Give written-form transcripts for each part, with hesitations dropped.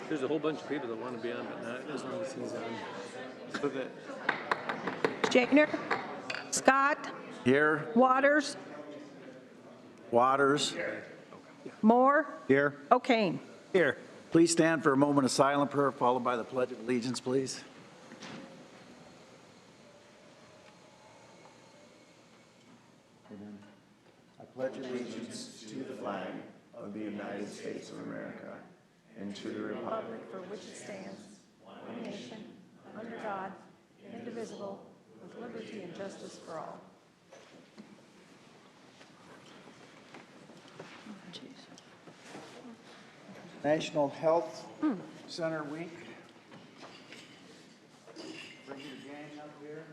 There's a whole bunch of people that want to be on, but not as long as he's on. With it. Janer, Scott, Here. Waters, Waters. Moore, Here. O'Kane. Here. Please stand for a moment of silent prayer, followed by the Pledge of Allegiance, please. I pledge allegiance to the flag of the United States of America and to the republic for which it stands, one nation, under God, indivisible, with liberty and justice for all. National Health Center Week. Bring your gang up here.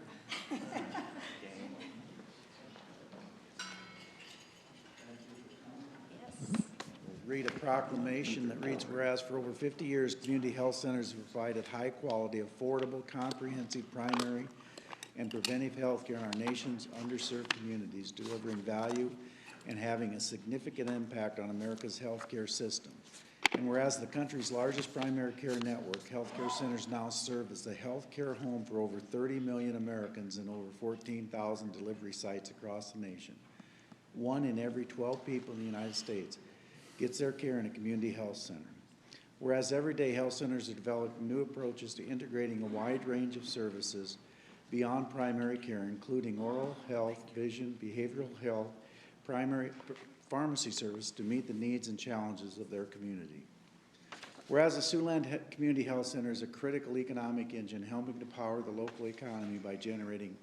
Read a proclamation that reads, whereas for over 50 years, community health centers have provided high-quality, affordable, comprehensive primary and preventive health care in our nation's underserved communities, delivering value and having a significant impact on America's healthcare system. And whereas the country's largest primary care network, healthcare centers now serve as the healthcare home for over 30 million Americans in over 14,000 delivery sites across the nation. 1 in every 12 people in the United States gets their care in a community health center. Whereas everyday health centers are developing new approaches to integrating a wide range of services beyond primary care, including oral health, vision, behavioral health, primary pharmacy service to meet the needs and challenges of their community. Whereas the Siouxland Community Health Center is a critical economic engine helping to power the local economy by generating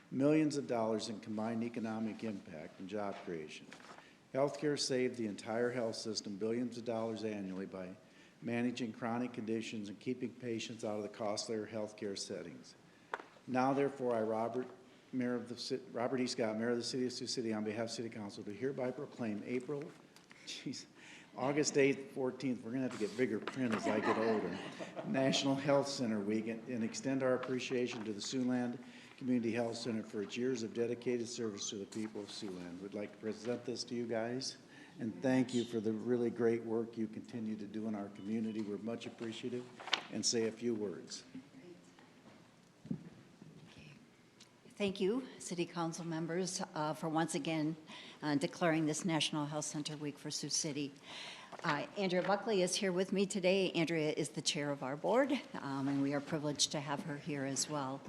millions of dollars in combined economic impact and job creation. Healthcare saved the entire health system billions of dollars annually by managing chronic conditions and keeping patients out of the costlier healthcare settings. Now, therefore, I, Robert E. Scott, Mayor of the City of Sioux City, on behalf of City Council, do hereby proclaim August 8th, 14th, we're going to have to get bigger print as I get older, National Health Center Week, and extend our appreciation to the Siouxland Community Health Center for its years of dedicated service to the people of Siouxland. We'd like to present this to you guys, and thank you for the really great work you continue to do in our community. We're much appreciative, and say a few words. Thank you, City Council members, for once again declaring this National Health Center Week for Sioux City. Andrea Buckley is here with me today. Andrea is the chair of our board, and we are privileged to have her here as well.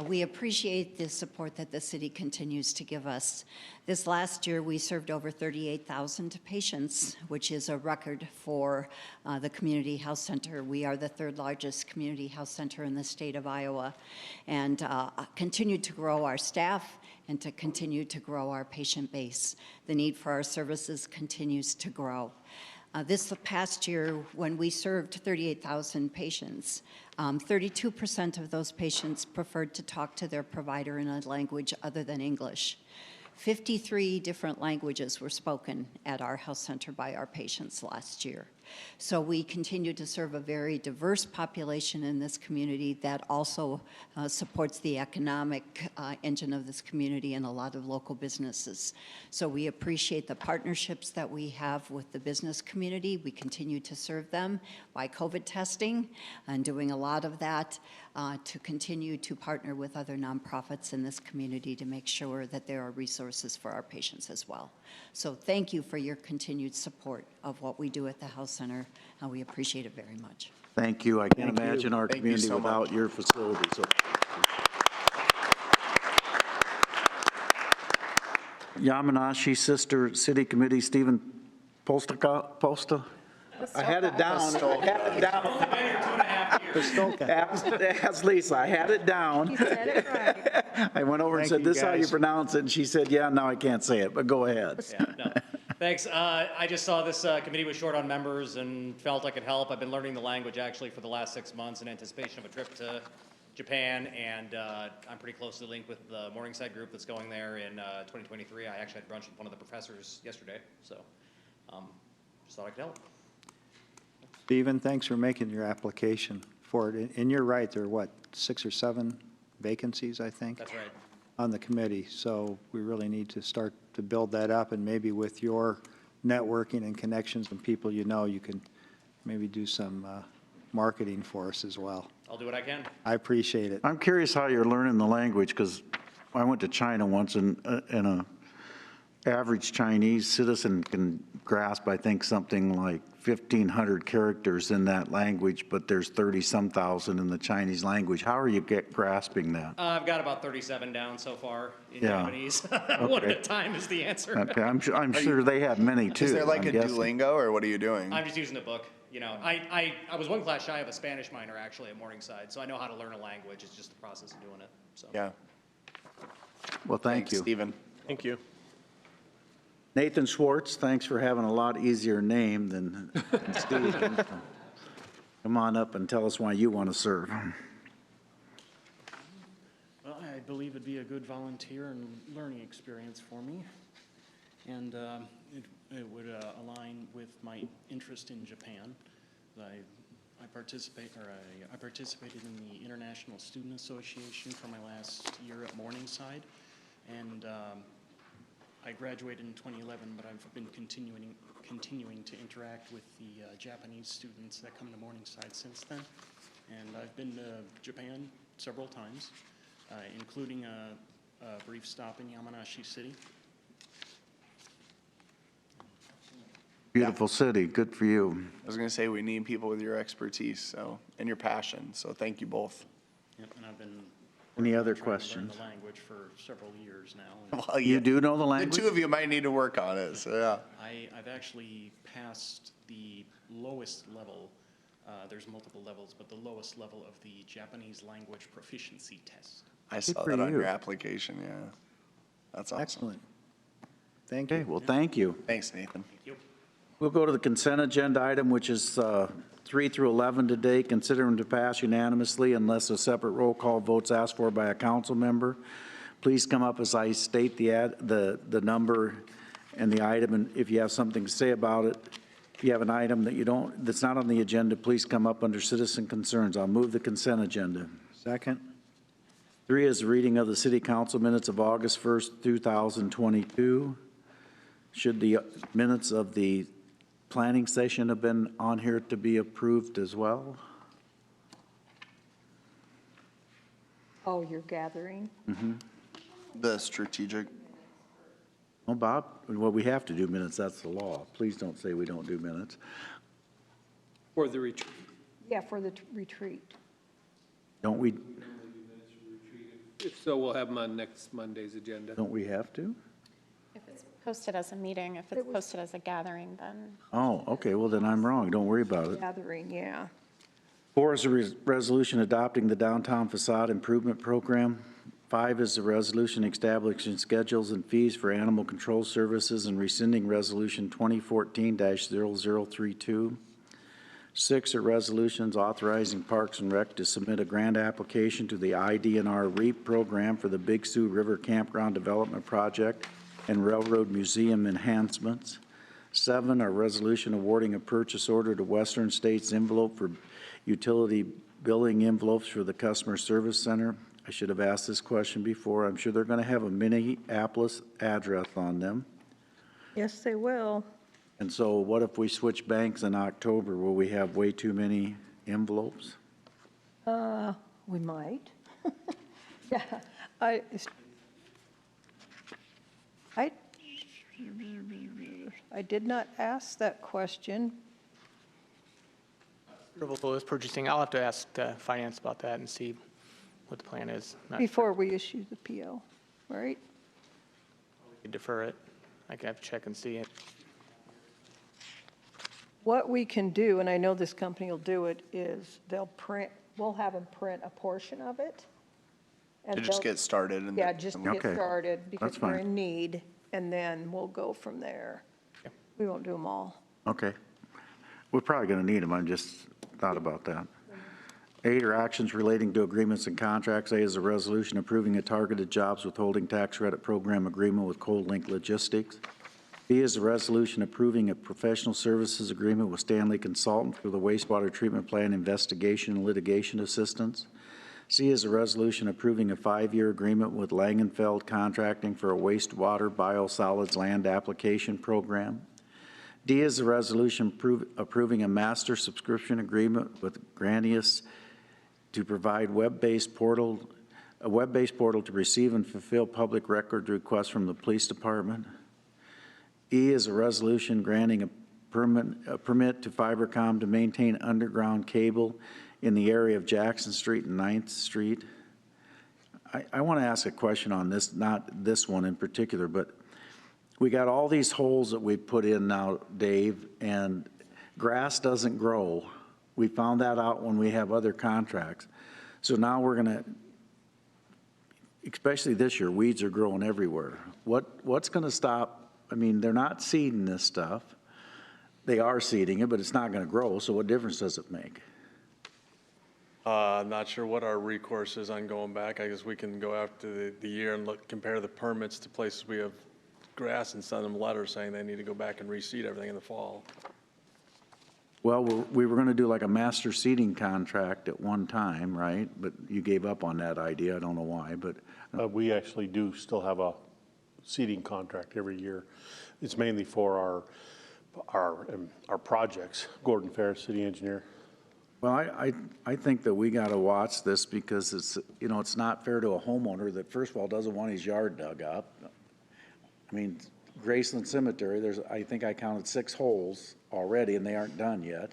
We appreciate the support that the city continues to give us. This last year, we served over 38,000 patients, which is a record for the community health center. We are the third largest community health center in the state of Iowa, and continue to grow our staff and to continue to grow our patient base. The need for our services continues to grow. This past year, when we served 38,000 patients, 32% of those patients preferred to talk to their provider in a language other than English. 53 different languages were spoken at our health center by our patients last year. So we continue to serve a very diverse population in this community that also supports the economic engine of this community and a lot of local businesses. So we appreciate the partnerships that we have with the business community. We continue to serve them by COVID testing and doing a lot of that to continue to partner with other nonprofits in this community to make sure that there are resources for our patients as well. So thank you for your continued support of what we do at the health center. We appreciate it very much. Thank you. I can't imagine our community without your facility. So. Yamanashi Sister City Committee, Stephen Posta. I had it down. I had it down. Ask Lisa. I had it down. You said it right. I went over and said, "This is how you pronounce it," and she said, "Yeah, now I can't say it, but go ahead." Yeah, no. Thanks. I just saw this committee was short on members and felt I could help. I've been learning the language actually for the last 6 months in anticipation of a trip to Japan, and I'm pretty closely linked with the Morningside group that's going there in 2023. I actually had brunch with one of the professors yesterday, so just thought I could help. Stephen, thanks for making your application for it. And you're right, there are what, 6 or 7 vacancies, I think? That's right. On the committee. So we really need to start to build that up, and maybe with your networking and connections and people you know, you can maybe do some marketing for us as well. I'll do what I can. I appreciate it. I'm curious how you're learning the language, because I went to China once, and a average Chinese citizen can grasp, I think, something like 1,500 characters in that language, but there's 30-some thousand in the Chinese language. How are you grasping that? I've got about 37 down so far in Yeah. Japanese. One at a time is the answer. Okay, I'm sure they have many, too. Is there like I'm a guessing. Duolingo, or what are you doing? I'm just using the book. You know, I was one class shy of a Spanish minor actually at Morningside, so I know how to learn a language. It's just the process of doing it. So. Yeah. Well, thank Thanks, you. Stephen. Thank you. Nathan Schwartz, thanks for having a lot easier name than Stephen. Come on up and tell us why you want to serve. Well, I believe it'd be a good volunteer and learning experience for me. And it would align with my interest in Japan. I participated in the International Student Association for my last year at Morningside. And I graduated in 2011, but I've been continuing to interact with the Japanese students that come to Morningside since then. And I've been to Japan several times, including a brief stop in Yamanashi City. Beautiful city, good for you. I was going to say we need people with your expertise and your passion, so thank you both. Yep, and I've been Any other trying to learn questions? the language for several years now. And Well, You do know the language? The two of you might need to work on it, so yeah. I've actually passed the lowest level. There's multiple levels, but the lowest level of the Japanese language proficiency test. I saw for that on you. your application, yeah. That's awesome. Excellent. Thank Okay, you. well, thank you. Thanks, Nathan. We'll go to the consent agenda item, which is 3 through 11 today. Consider them to pass unanimously unless a separate roll call vote's asked for by a council member. Please come up as I state the number and the item, and if you have something to say about it. If you have an item that's not on the agenda, please come up under citizen concerns. I'll move the consent agenda. Second? 3 is the reading of the city council minutes of August 1st, 2022. Should the minutes of the planning session have been on here to be approved as well? Oh, you're gathering? The strategic, Well, Bob, well, we have to do minutes, that's the law. Please don't say we don't do minutes. For the retreat. Yeah, for the retreat. Don't we If so, we'll have them on next Monday's agenda. have to? If it's posted as a meeting, if it's posted as a gathering, then Oh, okay, well, then I'm wrong, don't worry about it. Gathering, yeah. 4 is a resolution adopting the downtown facade improvement program. 5 is the resolution establishing schedules and fees for animal control services and rescinding resolution 2014-0032. 6 are resolutions authorizing Parks and Rec to submit a grant application to the IDNR REAP program for the Big Sioux River Campground Development Project and Railroad Museum enhancements. 7 are resolution awarding a purchase order to Western States Envelope for utility billing envelopes for the Customer Service Center. I should have asked this question before. I'm sure they're going to have a Minneapolis address on them. Yes, they will. And so what if we switch banks in October? Will we have way too many envelopes? We might. Yeah, I did not ask that question. Approval is purchasing. I'll have to ask finance about that and see what the plan is. Not Before we issue the PO, right? we can defer it. I can have to check and see it. What we can do, and I know this company will do it, is we'll have them print a portion of it. and to just they'll- get started. And Yeah, just get Okay, started, because that's we're fine. in need, and then we'll go from there. We won't do them all. Okay. We're probably going to need them. I just thought about that. 8 are actions relating to agreements and contracts. A is a resolution approving a targeted jobs withholding tax credit program agreement with Cold Link Logistics. B is a resolution approving a professional services agreement with Stanley Consultant for the wastewater treatment plant investigation and litigation assistance. C is a resolution approving a 5-year agreement with Langenfeld Contracting for a wastewater biosolids land application program. D is a resolution approving a master subscription agreement with Grandius to provide a web-based portal to receive and fulfill public record requests from the police department. E is a resolution granting a permit to Fibercom to maintain underground cable in the area of Jackson Street and 9th Street. I want to ask a question on this, not this one in particular, but we got all these holes that we put in now, Dave, and grass doesn't grow. We found that out when we have other contracts. So now we're going to, especially this year, weeds are growing everywhere. What's going to stop? I mean, they're not seeding this stuff. They are seeding it, but it's not going to grow. So what difference does it make? I'm not sure what our recourse is on going back. I guess we can go after the year and compare the permits to places we have grass and send them letters saying they need to go back and reseed everything in the fall. Well, we were going to do like a master seeding contract at one time, right? But you gave up on that idea. I don't know why, but. We actually do still have a seeding contract every year. It's mainly for our projects. Gordon Ferris, city engineer. Well, I think that we got to watch this because it's, it's not fair to a homeowner that first of all doesn't want his yard dug up. I mean, Graceland Cemetery, I think I counted 6 holes already and they aren't done yet.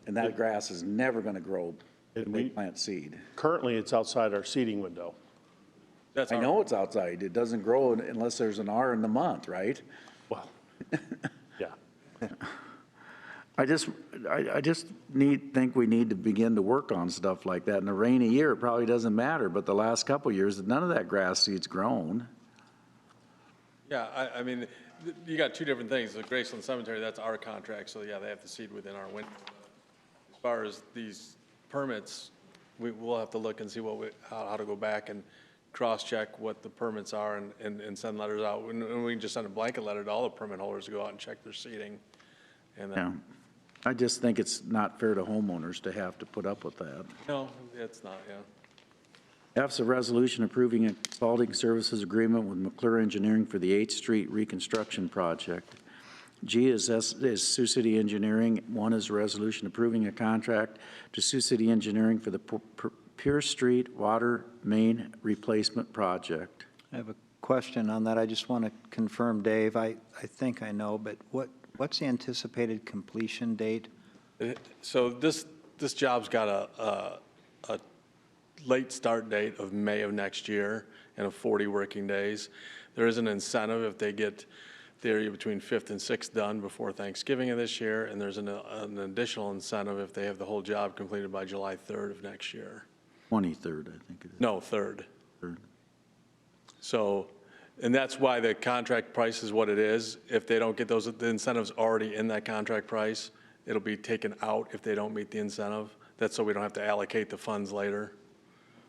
And that grass is never going to grow when they plant seed. Currently, it's outside our seeding window. I know it's outside. It doesn't grow unless there's an R in the month, right? Well, yeah. I just think we need to begin to work on stuff like that. In a rainy year, it probably doesn't matter, but the last couple of years, none of that grass seed's grown. Yeah, I mean, you got 2 different things. The Graceland Cemetery, that's our contract, so yeah, they have to seed within our window. As far as these permits, we'll have to look and see how to go back and cross-check what the permits are and send letters out. And we can just send a blanket letter to all the permit holders to go out and check their seeding. And Yeah. I just think it's not fair to homeowners to have to put up with that. No, it's not, yeah. F's a resolution approving a consulting services agreement with McClure Engineering for the 8th Street reconstruction project. G is Sioux City Engineering. 1 is a resolution approving a contract to Sioux City Engineering for the Pierce Street water main replacement project. I have a question on that. I just want to confirm, Dave, I think I know, but what's the anticipated completion date? So this job's got a late start date of May of next year and of 40 working days. There is an incentive if they get the area between 5th and 6th done before Thanksgiving of this year, and there's an additional incentive if they have the whole job completed by July 3rd of next year. 23rd, I think it is. No, 3rd. 3rd. So, and that's why the contract price is what it is. If they don't get the incentives already in that contract price, it'll be taken out if they don't meet the incentive. That's so we don't have to allocate the funds later.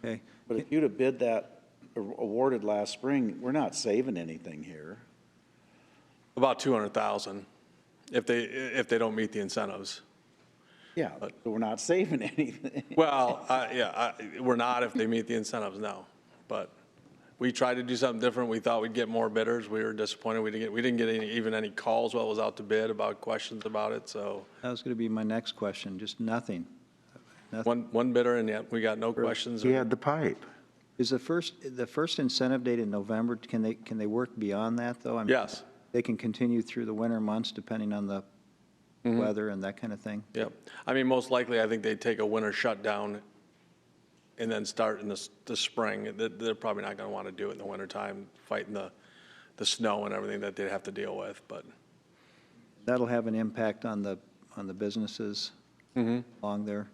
Okay. But if you'd have bid that awarded last spring, we're not saving anything here. About 200,000 if they don't meet the incentives. Yeah, but we're not saving anything. Well, we're not if they meet the incentives, no. But we tried to do something different. We thought we'd get more bidders. We were disappointed. We didn't get even any calls while it was out to bid about questions about it. So That was going to be my next question. Just nothing. one bidder, and yet we got no questions. We had the pipe. Is the first incentive date in November? Can they work beyond that though? I mean, Yes. They can continue through the winter months depending on the weather and that kind of thing. Yep. I mean, most likely, I think they'd take a winter shutdown and then start in the spring. They're probably not going to want to do it in the wintertime, fighting the snow and everything that they'd have to deal with. But That'll have an impact on the businesses along there.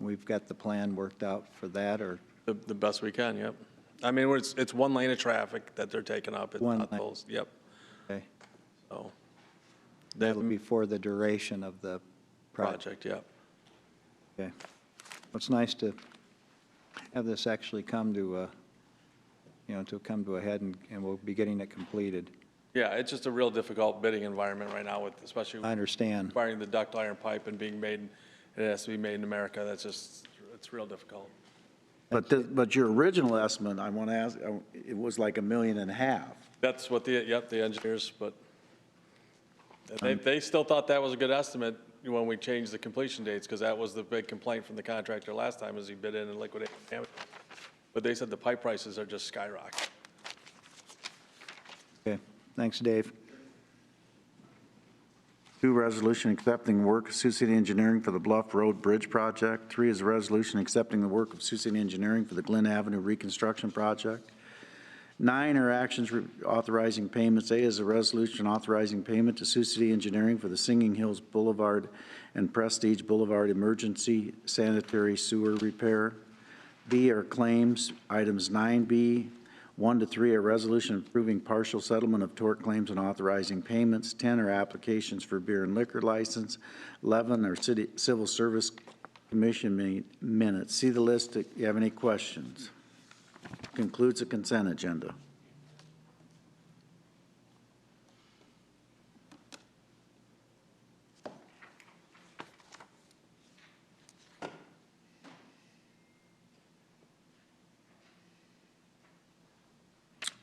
We've got the plan worked out for that, or the best we can, yep. I mean, it's 1 lane of traffic that they're taking up. It's One not lane. those, yep. okay, So that'll be for the duration of the project. project, yep. Okay. Well, it's nice to have this actually come to a head, and we'll be getting it completed. Yeah, it's just a real difficult bidding environment right now with, especially I understand. requiring the ductile iron pipe and being made, it has to be made in America. It's real difficult. But your original estimate, I want to ask, it was like $1.5 million. That's what the engineers, but They still thought that was a good estimate when we changed the completion dates, because that was the big complaint from the contractor last time, is he bid in and liquidated damage. But they said the pipe prices are just skyrocketing. Okay, thanks, Dave. 2, resolution accepting work of Sioux City Engineering for the Bluff Road Bridge Project. 3 is a resolution accepting the work of Sioux City Engineering for the Glen Avenue Reconstruction Project. 9 are actions authorizing payments. A is a resolution authorizing payment to Sioux City Engineering for the Singing Hills Boulevard and Prestige Boulevard Emergency Sanitary Sewer Repair. B are claims. Items 9B, 1 to 3 are resolution approving partial settlement of tort claims and authorizing payments. 10 are applications for beer and liquor license. 11 are Civil Service Commission minutes. See the list if you have any questions. Concludes the consent agenda.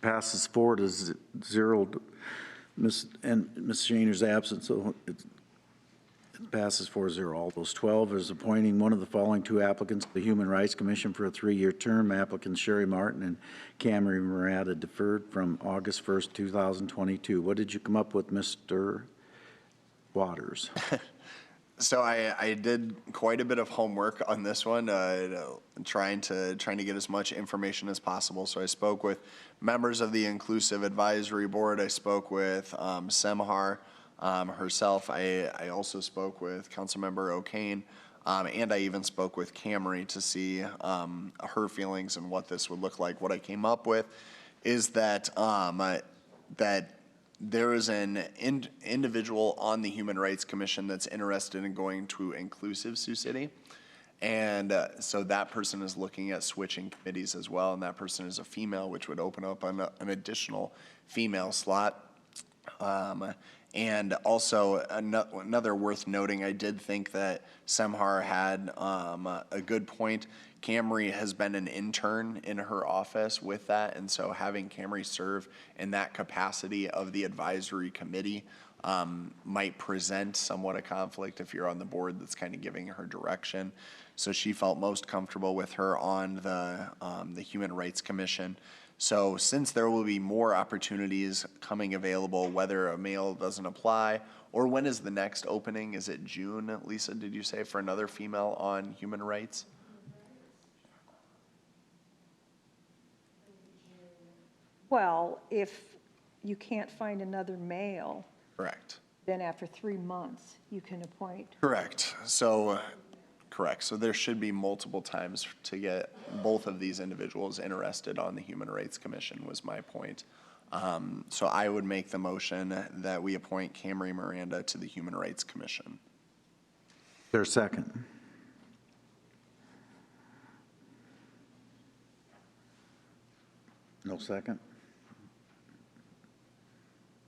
Passes 4 to 0. Ms. Shaner's absent, so it passes 4-0. All those 12 is appointing one of the following 2 applicants to the Human Rights Commission for a 3-year term. Applicants Sherry Martin and Camry Murata deferred from August 1st, 2022. What did you come up with, Mr. Waters? So I did quite a bit of homework on this one, trying to get as much information as possible. So I spoke with members of the Inclusive Advisory Board. I spoke with Semhar herself. I also spoke with Councilmember O'Kane, and I even spoke with Camry to see her feelings and what this would look like. What I came up with is that that there is an individual on the Human Rights Commission that's interested in going to Inclusive Sioux City. And so that person is looking at switching committees as well, and that person is a female, which would open up an additional female slot. And also another worth noting, I did think that Semhar had a good point. Camry has been an intern in her office with that, and so having Camry serve in that capacity of the advisory committee might present somewhat a conflict if you're on the board that's kind of giving her direction. So she felt most comfortable with her on the Human Rights Commission. So since there will be more opportunities coming available, whether a male doesn't apply, or when is the next opening? Is it June, Lisa, did you say, for another female on human rights? Well, if you can't find another male, Correct. then after 3 months, you can appoint. Correct. So, correct. So there should be multiple times to get both of these individuals interested on the Human Rights Commission was my point. So I would make the motion that we appoint Camry Miranda to the Human Rights Commission. Is there a second? No second?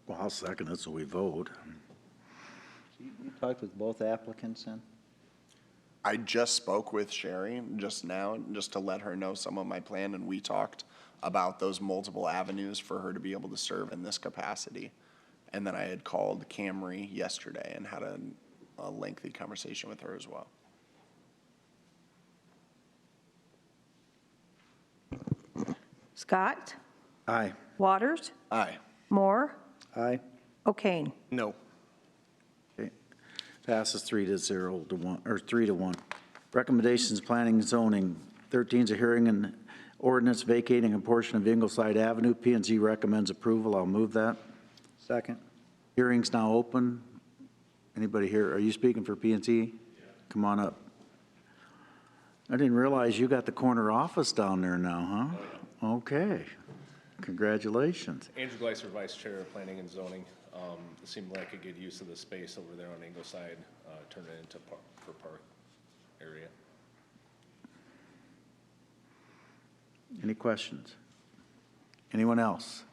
Well, I'll second it, so we vote. You talked with both applicants then? I just spoke with Sherry just now, just to let her know some of my plan, and we talked about those multiple avenues for her to be able to serve in this capacity. And then I had called Camry yesterday and had a lengthy conversation with her as well. Scott? Aye. Waters? Aye. Moore? Aye. O'Kane? No. Okay. Passes 3-0 to 1, or 3-1. Recommendations, planning and zoning. 13 is a hearing and ordinance vacating a portion of Ingleside Avenue. P&Z recommends approval. I'll move that. Second. Hearing's now open. Anybody here? Are you speaking for P&Z? Yeah. Come on up. I didn't realize you got the corner office down there now, huh? Oh, yeah. Okay. Congratulations. Andrew Gleiser, Vice Chair of Planning and Zoning. It seemed like a good use of the space over there on Ingleside, turn it into park area. Any questions? Anyone else?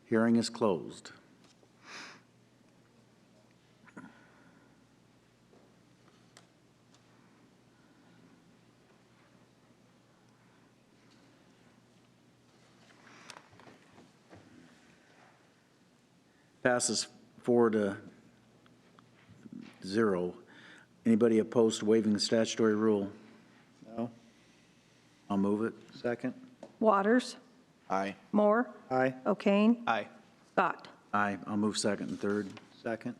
Hearing is closed. Passes 4-0. 0. Anybody opposed to waiving the statutory rule? No? I'll move it. Second? Waters? Aye. Moore? Aye. O'Kane? Aye. Scott? Aye. I'll move second and third. Second?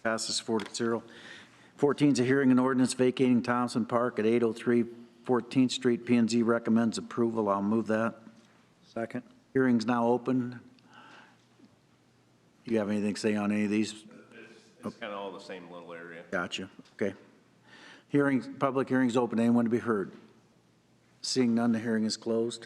Passes 4-0. 14 is a hearing and ordinance vacating Thompson Park at 803 14th Street. p and Z recommends approval. I'll move that. Second? Hearing's now open. You have anything to say on any of these? It's kind of all the same little area. Gotcha. Okay. Hearings, public hearing's open. Anyone to be heard? Seeing none, the hearing is closed.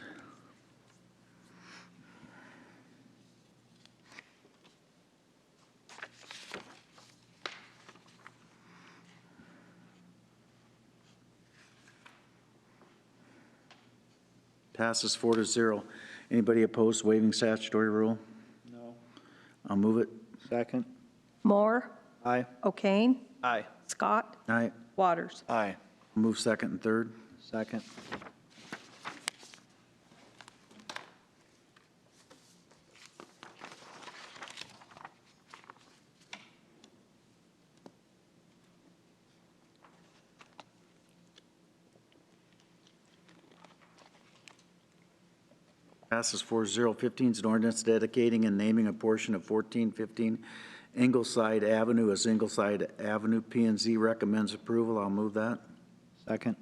Passes 4-0. Anybody opposed to waiving statutory rule? No. I'll move it. Second? Moore? Aye. O'Kane? Aye. Scott? Aye. Waters? Aye. Move second and third. Second? Passes 4-0. 15 is an ordinance dedicating and naming a portion of 1415 Ingleside Avenue as Ingleside Avenue. p and Z recommends approval. I'll move that. Second?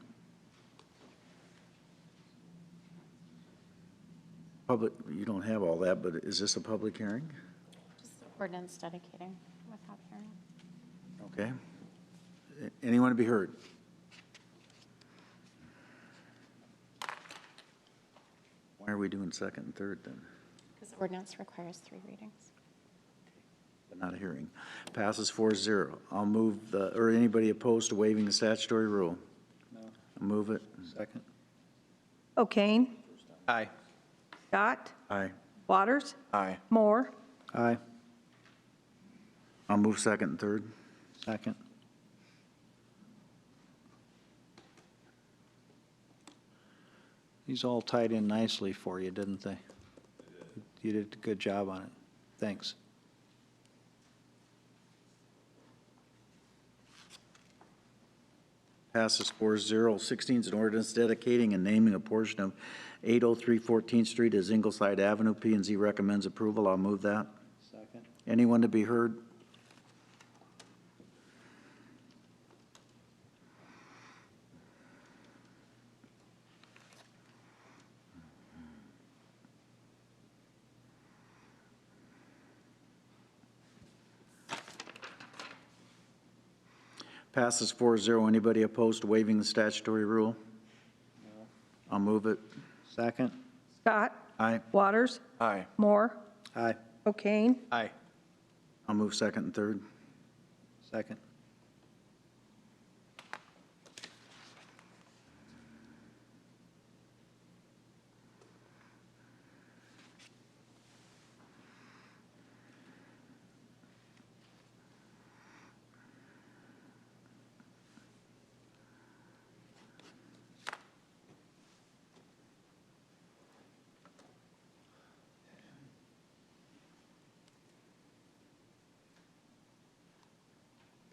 Public, you don't have all that, but is this a public hearing? Just ordinance dedicating without hearing. Okay. Anyone to be heard? Why are we doing second and third then? Because ordinance requires 3 readings. But not a hearing. Passes 4-0. I'll move the, or anybody opposed to waiving the statutory rule? No. I'll move it. Second? O'Kane? Aye. Scott? Aye. Waters? Aye. Moore? Aye. I'll move second and third. Second? These all tied in nicely for you, didn't they? You did a good job on it. Thanks. Passes 4-0. 16 is an ordinance dedicating and naming a portion of 803 14th Street as Ingleside Avenue. p and Z recommends approval. I'll move that. Second? Anyone to be heard? Passes 4-0. Anybody opposed to waiving the statutory rule? No. I'll move it. Second? Scott? Aye. Waters? Aye. Moore? Aye. O'Kane? Aye. I'll move second and third. Second?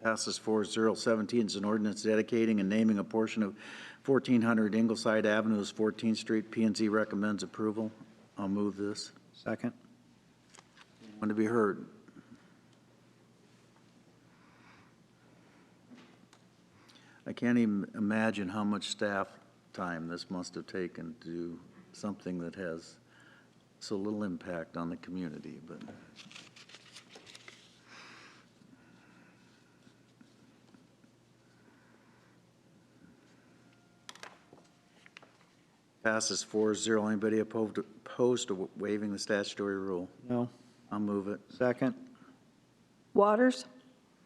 Passes 4-0. 17 is an ordinance dedicating and naming a portion of 1400 Ingleside Avenue as 14th Street. p and Z recommends approval. I'll move this. Second? Want to be heard? I can't even imagine how much staff time this must have taken to do something that has so little impact on the community, but. Passes 4-0. Anybody opposed to waiving the statutory rule? No. I'll move it. Second? Waters?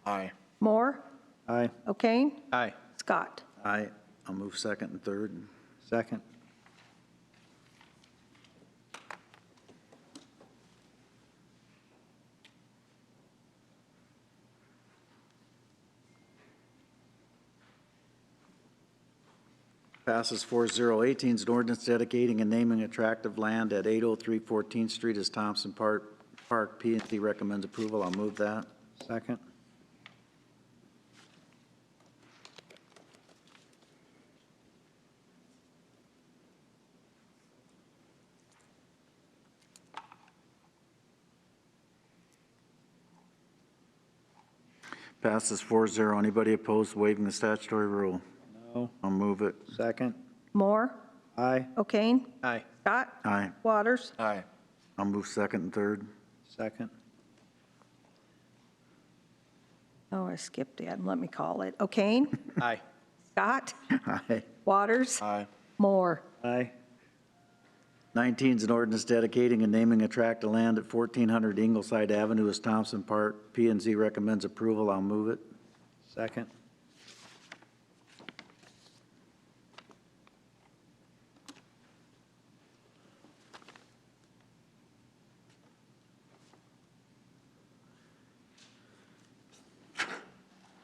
Aye. Moore? Aye. O'Kane? Aye. Scott? Aye. I'll move second and third. Second? Passes 4-0. 18 is an ordinance dedicating and naming a tract of land at 803 14th Street as Thompson Park. P&Z recommends approval. I'll move that. Second. Passes 4-0. Anybody opposed to waiving the statutory rule? No. I'll move it. Second. Moore, Aye. O'Kane, Aye. Scott, Aye. Waters, Aye. I'll move second and third. Second. oh, I skipped it, let me call it. O'Kane, Aye. Scott, Aye. Waters, Aye. Moore. Aye. 19 is an ordinance dedicating and naming a tract of land at 1400 Ingleside Avenue as Thompson Park. P&Z recommends approval. I'll move it. Second.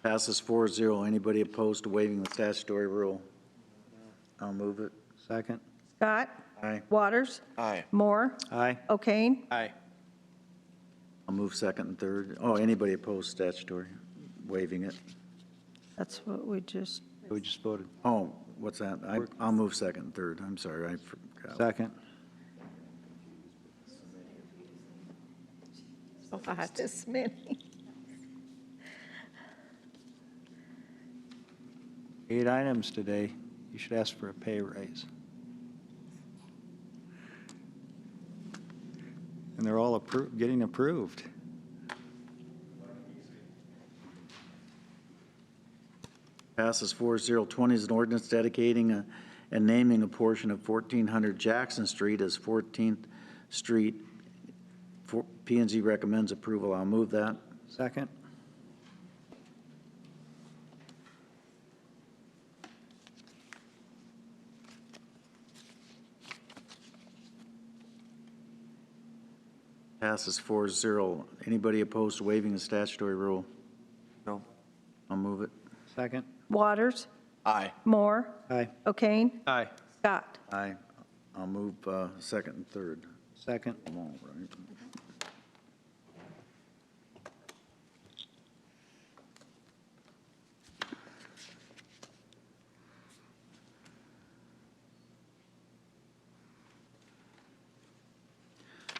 Passes 4-0. Anybody opposed to waiving the statutory rule? I'll move it. Second. Scott, Aye. Waters, Aye. Moore, Aye. O'Kane, Aye. I'll move second and third. Oh, anybody opposed statutory, waiving it? that's what we just, We just voted. Oh, what's that? I'll move second and third. I'm sorry, I forgot. Second. So hot. this many. 8 items today. You should ask for a pay raise. And they're all getting approved. Passes 4-0. 20 is an ordinance dedicating and naming a portion of 1400 Jackson Street as 14th Street. P&Z recommends approval. I'll move that. Second. Passes 4-0. Anybody opposed to waiving the statutory rule? No. I'll move it. Second. Waters, Aye. Moore, Aye. O'Kane, Aye. Scott. Aye. I'll move second and third. Second. Come on, right?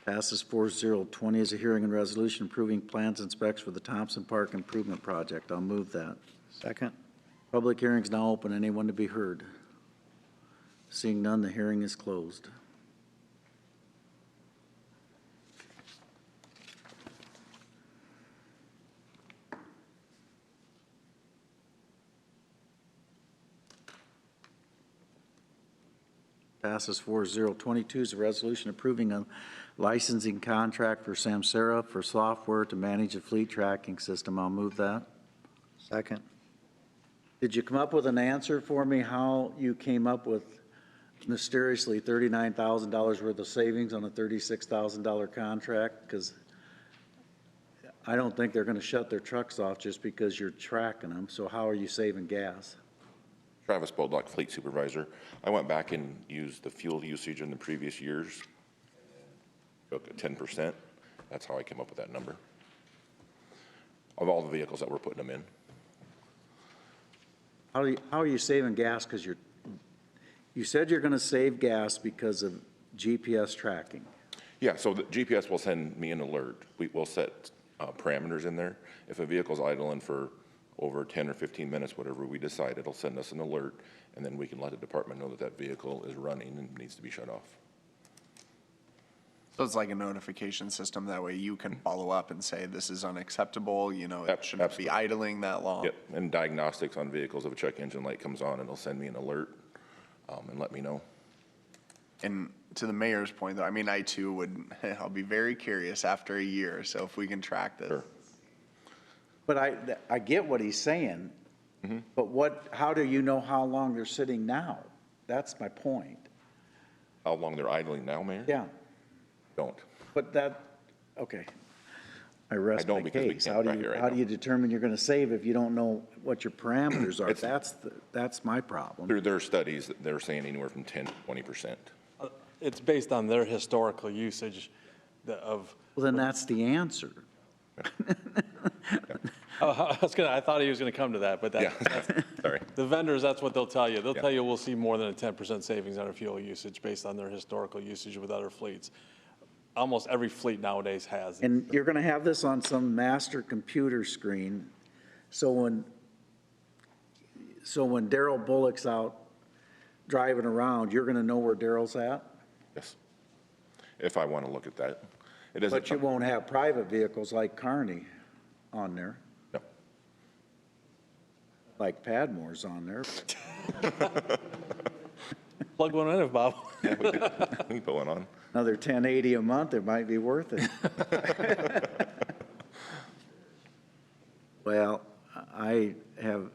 Passes 4-0. 20 is a hearing and resolution approving plans and specs for the Thompson Park Improvement Project. I'll move that. Second. Public hearing is now open. Anyone to be heard? Seeing none, the hearing is closed. Passes 4-0. 22 is a resolution approving a licensing contract for Samsara for software to manage a fleet tracking system. I'll move that. Second. Did you come up with an answer for me how you came up with mysteriously $39,000 worth of savings on a $36,000 contract? Because I don't think they're going to shut their trucks off just because you're tracking them. So how are you saving gas? Travis Boldock, Fleet Supervisor. I went back and used the fuel usage in the previous years. Took 10%. That's how I came up with that number. Of all the vehicles that we're putting them in. How are you saving gas? Because you said you're going to save gas because of GPS tracking. Yeah, so the GPS will send me an alert. We'll set parameters in there. If a vehicle's idling for over 10 or 15 minutes, whatever we decide, it'll send us an alert, and then we can let the department know that that vehicle is running and needs to be shut off. So it's like a notification system, that way you can follow up and say, this is unacceptable, you know, it shouldn't be idling that long. Yep, and diagnostics on vehicles. If a check engine light comes on, it'll send me an alert and let me know. And to the mayor's point, though, I mean, I too would, I'll be very curious after a year, so if we can track this. Sure. But I get what he's saying, but how do you know how long they're sitting now? That's my point. How long they're idling now, Mayor? Yeah, Don't. but okay. I rest I don't my because we case. can't How do right you, here right how do now. you determine you're gonna save if you don't know what your parameters are? That's my problem. Through their studies, they're saying anywhere from 10 to 20%. It's based on their historical usage of, Well, then that's the answer. I thought he was gonna come to that, but Yeah, that's, sorry. the vendors, that's what they'll tell you. They'll Yeah. tell you we'll see more than a 10% savings on our fuel usage based on their historical usage with other fleets. Almost every fleet nowadays has. And you're gonna have this on some master computer screen, so when Daryl Bullock's out driving around, you're gonna know where Daryl's at? Yes. If I want to look at that. It doesn't. But you won't have private vehicles like Kearney on there. No. Like Padmore's on there. Plug one in, Bob. Yeah, we can put one on. Another 1080 a month, it might be worth it. Well, I have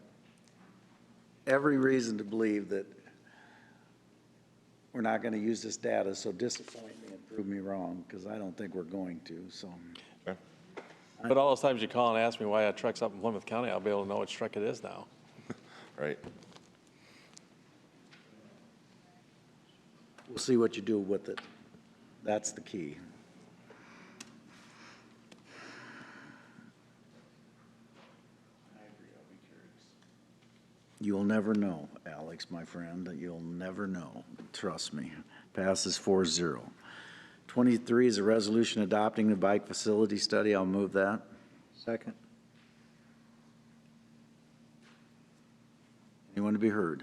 every reason to believe that we're not going to use this data, so disappoint me and prove me wrong, because I don't think we're going to, so. Okay. But all those times you call and ask me why that truck's up in Plymouth County, I'll be able to know which truck it is now. Right. We'll see what you do with it. That's the key. You'll never know, Alex, my friend, that you'll never know. Trust me. Passes 4-0. 23 is a resolution adopting the bike facility study. I'll move that. Second. Anyone to be heard?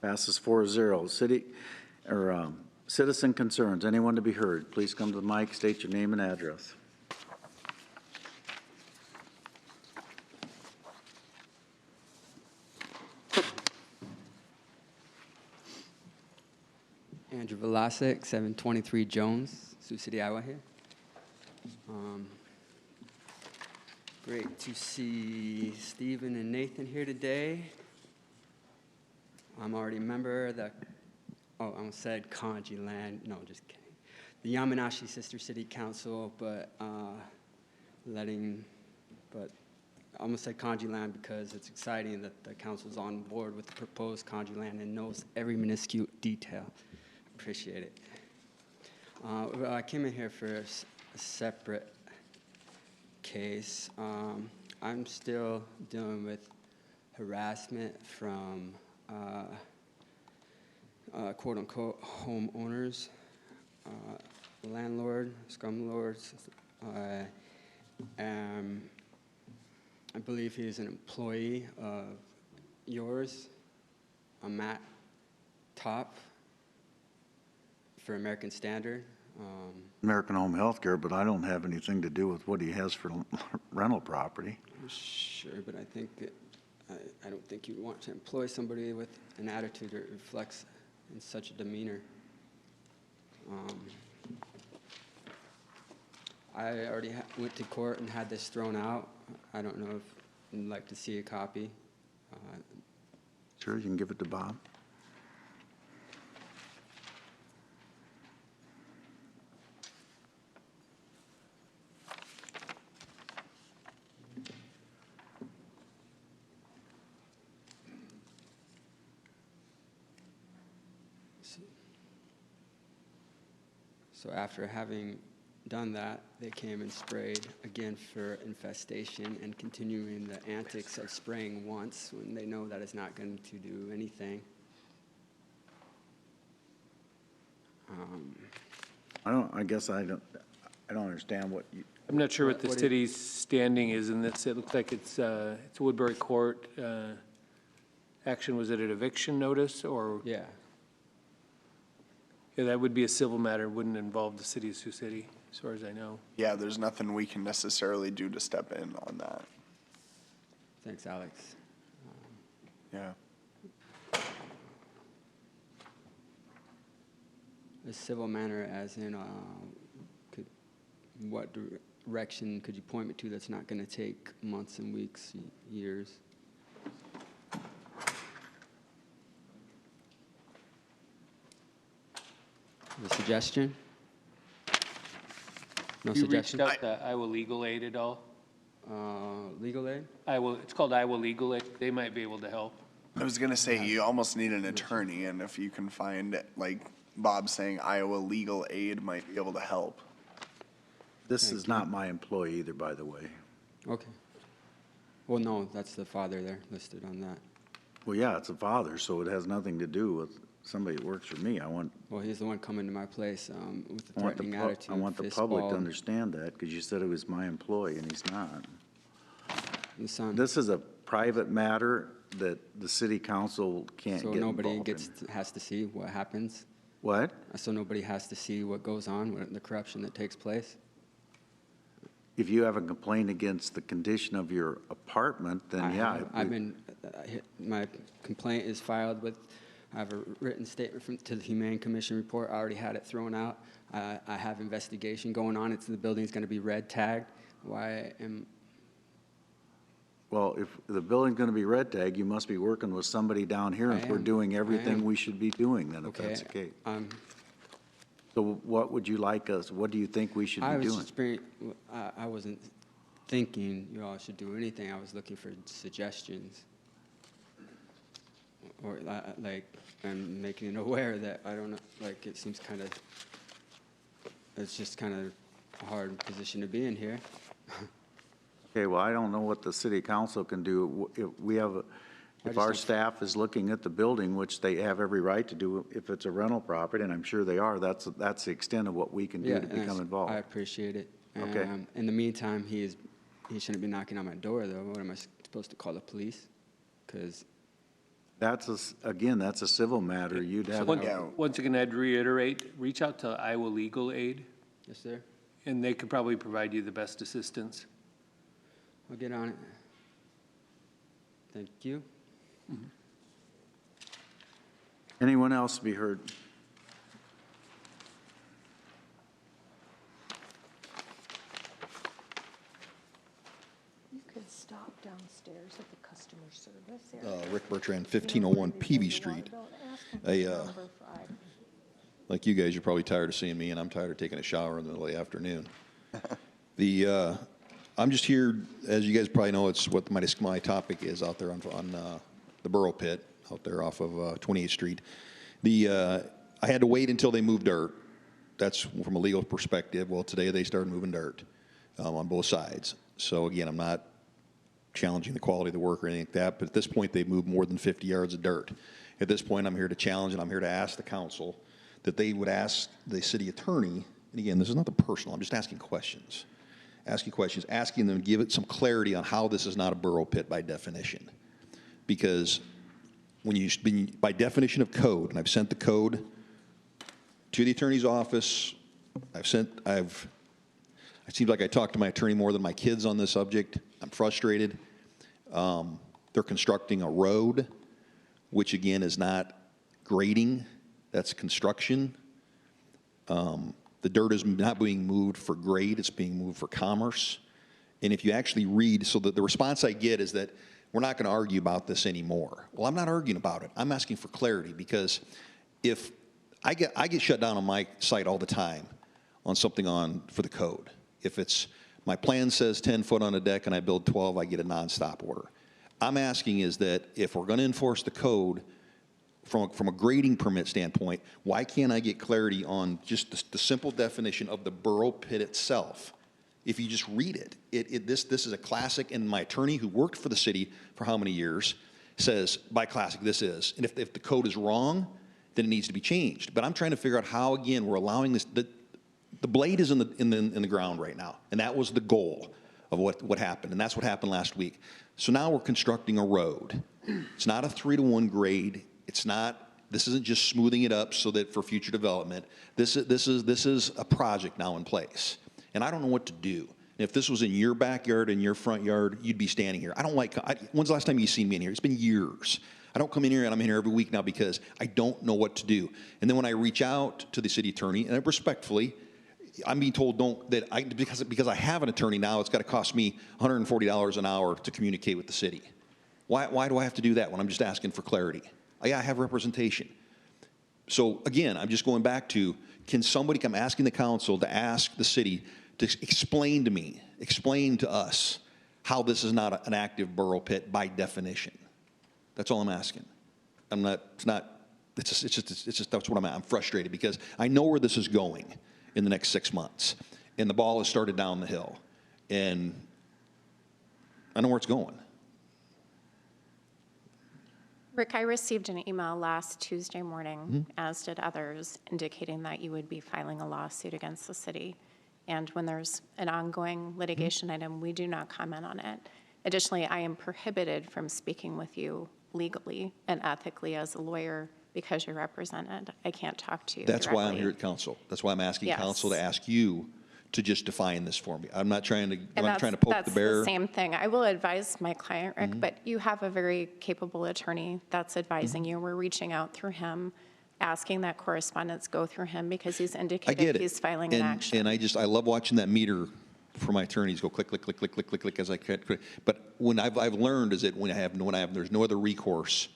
Passes 4-0. Citizen concerns. Anyone to be heard? Please come to the mic, state your name and address. Andrew Velasek, 723 Jones, Sioux City, Iowa here. Great to see Stephen and Nathan here today. I'm already a member of the, I almost said Kanji Land, no, just kidding. The Yamanashi Sister City Council, but I almost said Kanji Land because it's exciting that the council's on board with the proposed Kanji Land and knows every minuscule detail. Appreciate it. I came in here for a separate case. I'm still dealing with harassment from quote-unquote homeowners, landlord, scumlords. I believe he's an employee of yours. I'm Matt Top for American Standard. American Home Healthcare, but I don't have anything to do with what he has for rental property. Sure, but I think that I don't think you'd want to employ somebody with an attitude that reflects in such a demeanor. I already went to court and had this thrown out. I don't know if you'd like to see a copy. Sure, you can give it to Bob. So after having done that, they came and sprayed again for infestation and continuing the antics of spraying once when they know that it's not going to do anything. I guess I don't understand what you. I'm not sure what the What do you- city's standing is in this. It looks like it's Woodbury Court. Action, was it an eviction notice or? Yeah. Yeah, that would be a civil matter, wouldn't involve the city of Sioux City, as far as I know. Yeah, there's nothing we can necessarily do to step in on that. Thanks, Alex. Yeah. A civil manner as in, direction could you point me to that's not going to take months and weeks, years? A suggestion? No You reached suggestion? out to Iowa Legal Aid at all? Legal aid? It's called Iowa Legal Aid. They might be able to help. I was gonna say, you almost need an attorney, and if you can find, like Bob saying, Iowa Legal Aid might be able to help. This is not my employee either, by the way. Okay. Well, no, that's the father there listed on that. Well, yeah, it's a father, so it has nothing to do with somebody that works for me. Well, he's the one coming to my place with the I want threatening the attitude. I want the fist public ball. to understand that, because you said it was my employee, and he's not. The son. This is a private matter that the city council can't So get nobody involved in. has to see what happens? What? So nobody has to see what goes on, the corruption that takes place? If you have a complaint against the condition of your apartment, then yeah. My complaint is filed with, I have a written statement to the Humane Commission report. I already had it thrown out. I have investigation going on. The building's going to be red tagged. Well, if the building's gonna be red tag, you must be working with somebody down here if we're doing everything we should be doing, then, if that's the case. So what would you like us, what do you think we should be doing? I wasn't thinking you all should do anything. I was looking for suggestions. Or I'm making it aware that, I don't know, it seems it's just kind of a hard position to be in here. Okay, well, I don't know what the city council can do. If our staff is looking at the building, which they have every right to do if it's a rental property, and I'm sure they are, that's the extent of what we can do to become involved. I appreciate it. Okay. In the meantime, he shouldn't be knocking on my door, though. What am I supposed to call the police? Because that's a civil matter. You'd have. Once again, I'd reiterate, reach out to Iowa Legal Aid. Yes, sir. And they could probably provide you the best assistance. I'll get on it. Thank you. Mm-hmm. Anyone else be heard? You could stop downstairs at the customer service area. Rick Bertrand, 1501 Peavy Street. Like you guys, you're probably tired of seeing me, and I'm tired of taking a shower in the middle of the afternoon. I'm just here, as you guys probably know, it's what my topic is out there on the Borough Pit, out there off of 28th Street. I had to wait until they moved dirt. That's from a legal perspective. Well, today they started moving dirt on both sides. So again, I'm not challenging the quality of the work or anything like that, but at this point they've moved more than 50 yards of dirt. At this point, I'm here to challenge, and I'm here to ask the council that they would ask the city attorney, and again, this is nothing personal, I'm just asking questions, asking them to give it some clarity on how this is not a borough pit by definition. Because by definition of code, and I've sent the code to the attorney's office, it seems like I talk to my attorney more than my kids on this subject. I'm frustrated. They're constructing a road, which again is not grading, that's construction. The dirt is not being moved for grade, it's being moved for commerce. And if you actually read, so the response I get is that we're not going to argue about this anymore. Well, I'm not arguing about it. I'm asking for clarity, because if I get shut down on my site all the time on something for the code. If it's, my plan says 10 foot on a deck and I build 12, I get a nonstop order. I'm asking is that if we're going to enforce the code from a grading permit standpoint, why can't I get clarity on just the simple definition of the borough pit itself? If you just read it, this is a classic, and my attorney who worked for the city for how many years says, by classic, this is. And if the code is wrong, then it needs to be changed. But I'm trying to figure out how, again, we're allowing this, the blade is in the ground right now, and that was the goal of what happened, and that's what happened last week. So now we're constructing a road. It's not a 3-to-1 grade. This isn't just smoothing it up so that for future development. This is a project now in place. And I don't know what to do. If this was in your backyard, in your front yard, you'd be standing here. When's the last time you've seen me in here? It's been years. I don't come in here, and I'm in here every week now because I don't know what to do. And then when I reach out to the city attorney, and respectfully, I'm being told because I have an attorney now, it's got to cost me $140 an hour to communicate with the city. Why do I have to do that when I'm just asking for clarity? I have representation. So again, I'm just going back to, can somebody come asking the council to ask the city to explain to me, explain to us how this is not an active borough pit by definition? That's all I'm asking. It's just that's what I'm frustrated because I know where this is going in the next 6 months. And the ball has started down the hill. And I know where it's going. Rick, I received an email last Tuesday morning, as did others, indicating that you would be filing a lawsuit against the city. And when there's an ongoing litigation item, we do not comment on it. Additionally, I am prohibited from speaking with you legally and ethically as a lawyer because you're represented. I can't talk to you That's why I'm directly. here at council. That's why I'm asking Yes. council to ask you to just define this for me. I'm not trying to poke the bear. That's the same thing. I will advise my client, Rick, but you have a very capable attorney that's advising you. We're reaching out through him, asking that correspondence go through him because he's I indicated get it. he's filing an action. And I love watching that meter for my attorneys go click, click, click, click, click, click, click as I click. But when I've learned is that when there's no other recourse,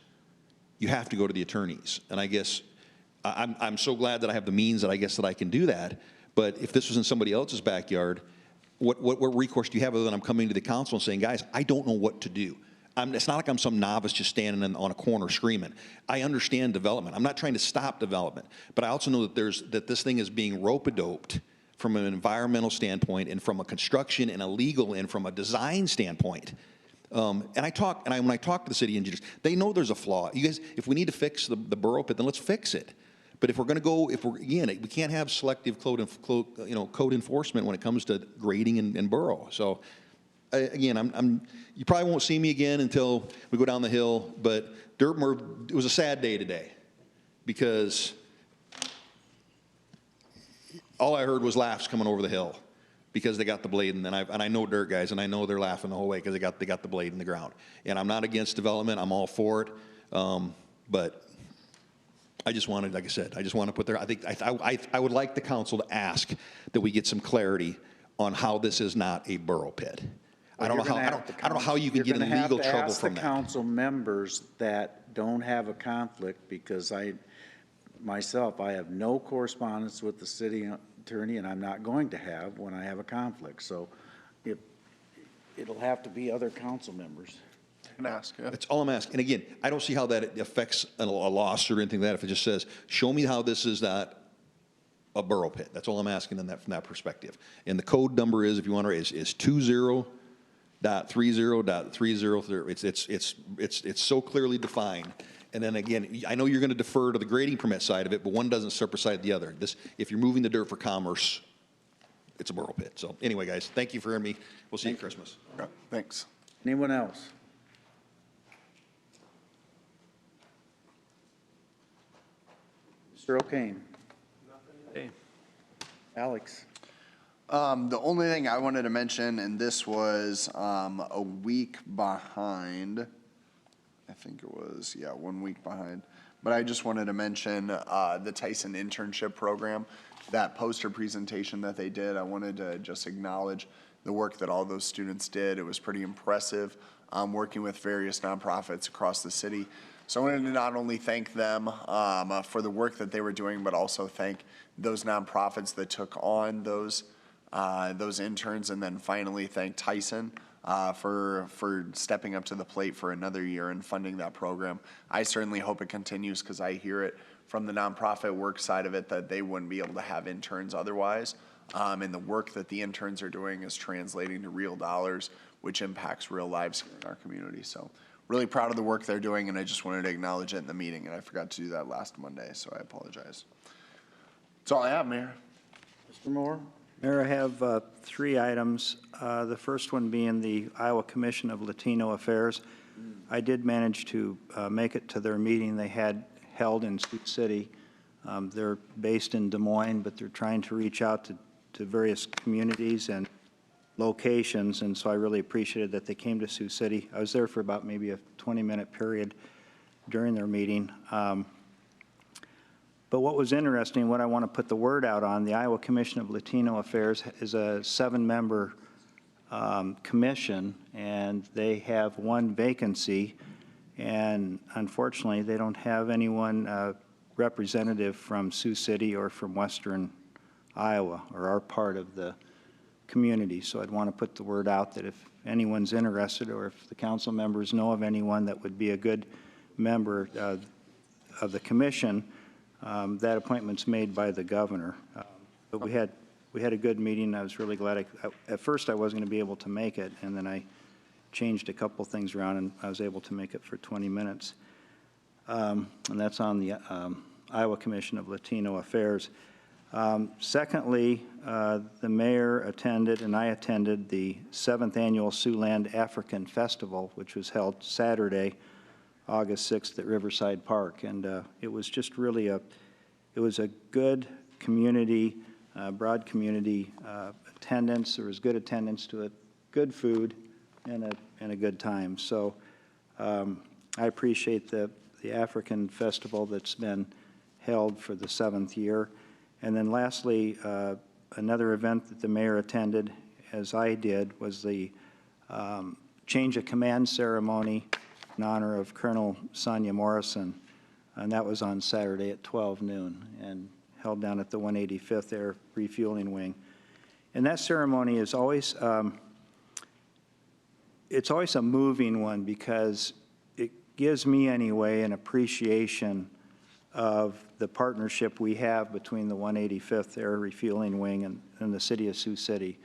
you have to go to the attorneys. And I guess I'm so glad that I have the means that I can do that. But if this was in somebody else's backyard, what recourse do you have other than I'm coming to the council and saying, guys, I don't know what to do? It's not like I'm some novice just standing on a corner screaming. I understand development. I'm not trying to stop development. But I also know that this thing is being rope-a-doped from an environmental standpoint and from a construction and a legal and from a design standpoint. When I talk to the city engineers, they know there's a flaw. You guys, if we need to fix the borough pit, then let's fix it. But if we're going to go, we can't have selective code enforcement when it comes to grading and borough. So, again, you probably won't see me again until we go down the hill. But it was a sad day today because all I heard was laughs coming over the hill because they got the blade, and I know dirt guys, and I know they're laughing the whole way because they got the blade in the ground. And I'm not against development; I'm all for it. But I just wanted, like I said, to put there. I would like the council to ask that we get some clarity on how this is not a borough pit. I don't know how you can get in legal trouble from that. The council members that don't have a conflict, because I have no correspondence with the city attorney, and I'm not going to have when I have a conflict. So it'll have to be other council members. Ask. Yeah. That's all I'm asking. And again, I don't see how that affects a lawsuit or anything like that. If it just says, show me how this is not a borough pit. That's all I'm asking from that perspective. And the code number is, if you want to, is 20.30.303. It's so clearly defined. And then again, I know you're going to defer to the grading permit side of it, but one doesn't supersede the other. If you're moving the dirt for commerce, it's a borough pit. So anyway, guys, thank you for hearing me. We'll see you at Christmas. Okay, thanks. Anyone else? Mr. O'Kane. Hey. Alex. The only thing I wanted to mention, and this was a week behind, I think it was, 1 week behind, but I just wanted to mention the Tyson internship program, that poster presentation that they did. I wanted to just acknowledge the work that all those students did. It was pretty impressive, working with various nonprofits across the city. So I wanted to not only thank them for the work that they were doing, but also thank those nonprofits that took on those interns, and then finally thank Tyson for stepping up to the plate for another year and funding that program. I certainly hope it continues, because I hear it from the nonprofit work side of it that they wouldn't be able to have interns otherwise. And the work that the interns are doing is translating to real dollars, which impacts real lives here in our community. So really proud of the work they're doing, and I just wanted to acknowledge it in the meeting, and I forgot to do that last Monday, so I apologize. That's all I have, Mayor. Mr. Moore? Mayor, I have 3 items. The first one being the Iowa Commission of Latino Affairs. I did manage to make it to their meeting they had held in Sioux City. They're based in Des Moines, but they're trying to reach out to various communities and locations, and so I really appreciated that they came to Sioux City. I was there for about maybe a 20-minute period during their meeting. But what was interesting, what I want to put the word out on, the Iowa Commission of Latino Affairs is a 7-member commission, and they have 1 vacancy, and unfortunately, they don't have anyone representative from Sioux City or from Western Iowa, or our part of the community. So I'd want to put the word out that if anyone's interested, or if the council members know of anyone that would be a good member of the commission, that appointment's made by the governor. But we had a good meeting. I was really glad. At first, I wasn't going to be able to make it, and then I changed a couple things around, and I was able to make it for 20 minutes. And that's on the Iowa Commission of Latino Affairs. Secondly, the mayor attended, and I attended, the 7th Annual Siouxland African Festival, which was held Saturday, August 6th at Riverside Park. And it was just really it was a good community, broad community attendance. There was good attendance to it, good food, and a good time. So I appreciate the African Festival that's been held for the 7th year. And then lastly, another event that the mayor attended, as I did, was the change of command ceremony in honor of Colonel Sonia Morrison, and that was on Saturday at 12 noon and held down at the 185th Air Refueling Wing. And that ceremony is always, it's always a moving one, because it gives me anyway an appreciation of the partnership we have between the 185th Air Refueling Wing and the city of Sioux City.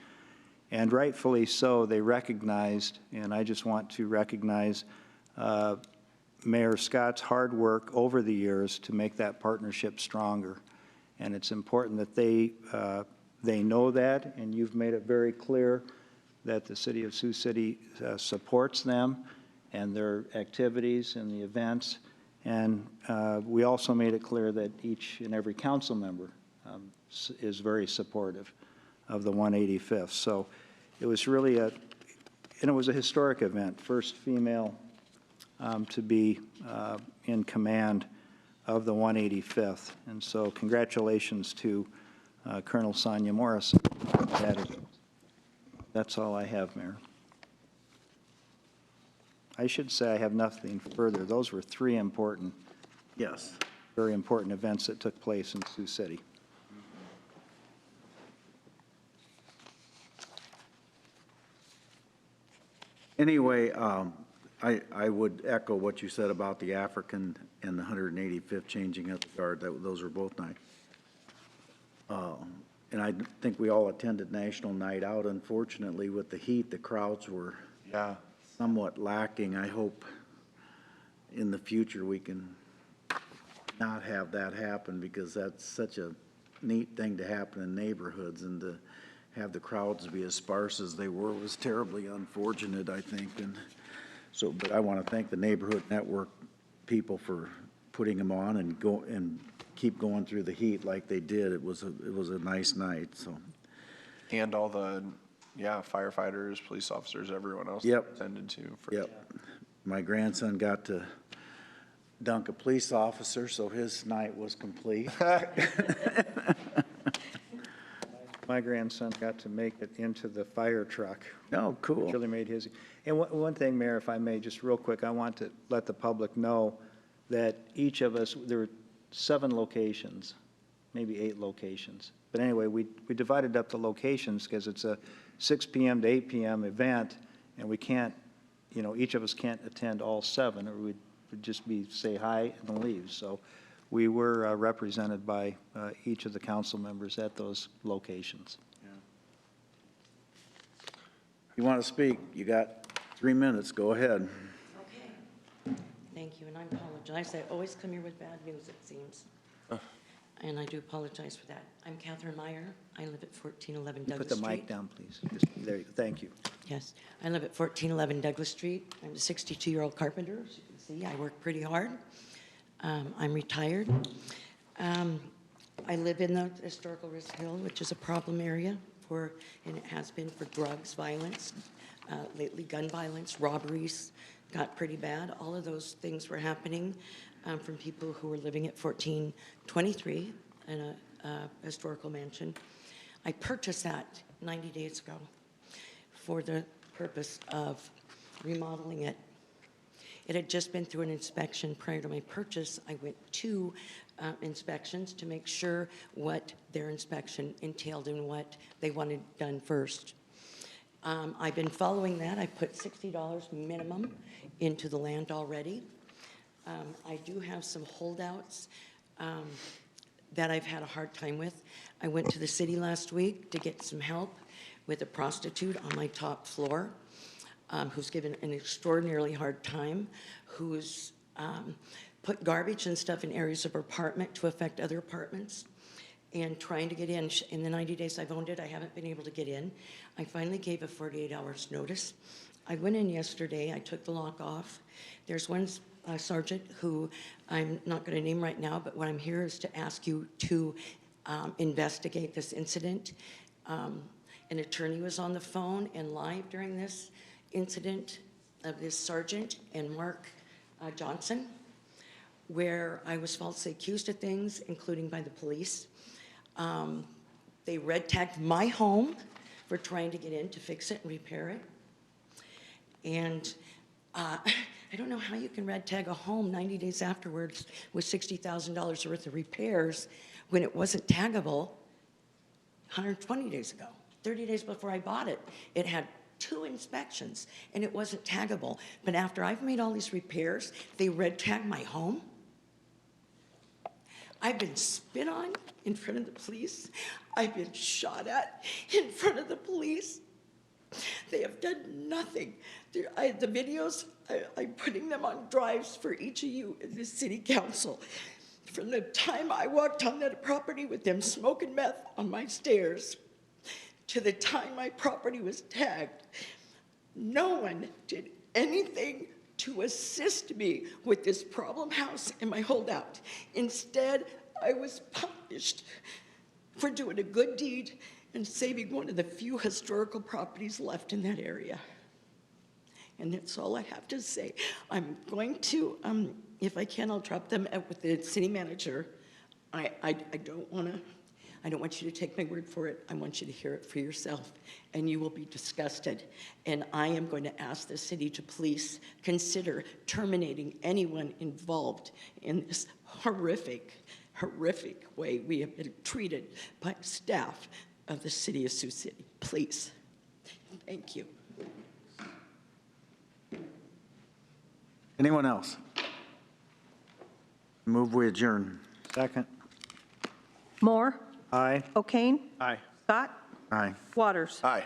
And rightfully so, they recognized, and I just want to recognize Mayor Scott's hard work over the years to make that partnership stronger. And it's important that they know that, and you've made it very clear that the city of Sioux City supports them and their activities and the events. And we also made it clear that each and every council member is very supportive of the 185th. So it was really and it was a historic event, first female to be in command of the 185th. And so congratulations to Colonel Sonia Morrison. That's all I have, Mayor. I should say I have nothing further. Those were 3 important, very important events that took place in Sioux City. Anyway, I would echo what you said about the African and the 185th changing of the guard. Those were both nice. And I think we all attended National Night Out. Unfortunately, with the heat, the crowds were somewhat lacking. I hope in the future we can not have that happen, because that's such a neat thing to happen in neighborhoods, and to have the crowds be as sparse as they were was terribly unfortunate, I think. And so, but I want to thank the Neighborhood Network people for putting them on and keep going through the heat like they did. It was a nice night. So, And all the firefighters, police officers, everyone else attended to. My grandson got to dunk a police officer, so his night was complete. My grandson got to make it into the fire truck. Oh, cool. Which really made his. And one thing, Mayor, if I may, just real quick, I want to let the public know that each of us, there were 7 locations, maybe 8 locations. But anyway, we divided up the locations because it's a 6 p.m. to 8 p.m. event, and we can't, each of us can't attend all 7, or we'd just say hi and leave. So we were represented by each of the council members at those locations. You want to speak? You got 3 minutes. Go ahead. Okay. Thank you, and I apologize. I always come here with bad news, it seems. And I do apologize for that. I'm Catherine Meyer. I live at 1411 Douglas Street. Put the mic down, please. Just, there you go. Thank you. Yes. I live at 1411 Douglas Street. I'm a 62-year-old carpenter. As you can see, I work pretty hard. I'm retired. I live in the historical Risk Hill, which is a problem area and it has been for drugs, violence, lately gun violence, robberies got pretty bad. All of those things were happening. from people who were living at 1423 in a historical mansion. I purchased that 90 days ago for the purpose of remodeling it. It had just been through an inspection prior to my purchase. I went to inspections to make sure what their inspection entailed and what they wanted done first. I've been following that. I put $60 minimum into the land already. I do have some holdouts that I've had a hard time with. I went to the city last week to get some help with a prostitute on my top floor, who's given an extraordinarily hard time, who's put garbage and stuff in areas of her apartment to affect other apartments, and trying to get in. In the 90 days I've owned it, I haven't been able to get in. I finally gave a 48 hours notice. I went in yesterday, I took the lock off. There's one sergeant who I'm not going to name right now, but what I'm here is to ask you to investigate this incident. An attorney was on the phone and live during this incident of this sergeant and Mark Johnson, where I was falsely accused of things, including by the police. They red tagged my home for trying to get in to fix it and repair it. And I don't know how you can red tag a home 90 days afterwards with $60,000 worth of repairs when it wasn't taggable 120 days ago. 30 days before I bought it, it had 2 inspections and it wasn't taggable. But after I've made all these repairs, they red tagged my home. I've been spit on in front of the police. I've been shot at in front of the police. They have done nothing. The videos, I'm putting them on drives for each of you in the city council. From the time I walked on that property with them smoking meth on my stairs to the time my property was tagged, no one did anything to assist me with this problem house and my holdout. Instead, I was punished for doing a good deed and saving one of the few historical properties left in that area. And that's all I have to say. I'm going to, if I can, I'll drop them with the city manager. I don't want you to take my word for it. I want you to hear it for yourself, and you will be disgusted. And I am going to ask the city to please consider terminating anyone involved in this horrific way we have been treated by staff of the city of Sioux City. Please. Thank you. Anyone else? Move we adjourn. Second. Moore? Aye. O'Kane? Aye. Scott? Aye. Waters? Aye.